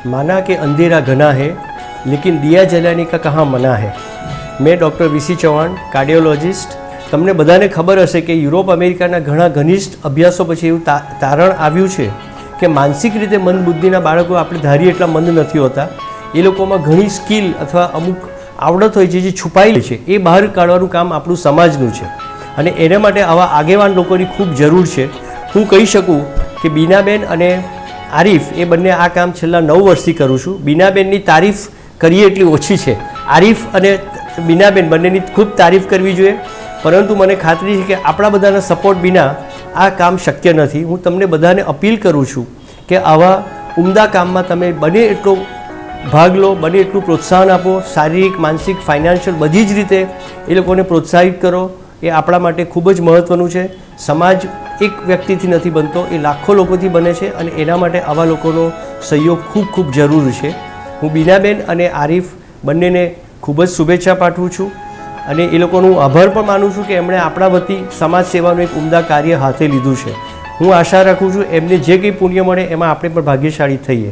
माना कि अंधेरा घना है लेकिन दिया जलाने का कहाँ मना है। मैं डॉक्टर વીસી ચૌહાણ, કાર્ડિયોલોજિસ્ટ। તમને બધાને ખબર હશે કે યુરોપ અમેરિકાના ઘણા ઘનિષ્ઠ અભ્યાસો પછી એવું તારણ આવ્યું છે કે માનસિક રીતે મંદ બુદ્ધિના બાળકો આપણે ધારીએ એટલા મંદ નથી હોતા। એ લોકોમાં ઘણી સ્કિલ અથવા અમુક આવડત હોય છે જે છુપાયેલી છે, એ બહાર કાઢવાનું કામ આપણું સમાજનું છે અને એના માટે આવા આગેવાન લોકોની ખૂબ જરૂર છે। હું કહી શકું કે બીનાબેન અને આરીફ એ બંને આ કામ છેલ્લા 9 વર્ષથી કરું છું। બીનાબેનની તારીફ કરીએ એટલી ઓછી છે। આરીફ અને બીનાબેન બંનેની ખૂબ તારીફ કરવી જોઈએ, પરંતુ મને ખાતરી છે કે આપણા બધાના સપોર્ટ વિના આ કામ શક્ય નથી। હું તમને બધાને અપીલ કરું છું કે આવા ઉમદા કામમાં તમે બને એટલો ભાગ લો, બને એટલું પ્રોત્સાહન આપો, શારીરિક, માનસિક, ફાઇનાન્શિયલ બધી જ રીતે એ લોકોને પ્રોત્સાહિત કરો। એ આપણા માટે ખૂબ જ મહત્ત્વનું છે। સમાજ એક વ્યક્તિથી નથી બનતો, એ લાખો લોકોથી બને છે અને એના માટે આવા લોકોનો સહયોગ ખૂબ ખૂબ જરૂરી છે। હું બીનાબેન અને આરીફ બંનેને ખૂબ જ શુભેચ્છા પાઠવું છું અને એ લોકોનું આભાર પણ માનું છું કે એમણે આપણા વતી સમાજ સેવાનું એક ઉમદા કાર્ય હાથે લીધું છે। હું આશા રાખું છું એમને જે કંઈ પુણ્ય મળે એમાં આપણે પણ ભાગ્યશાળી થઈએ।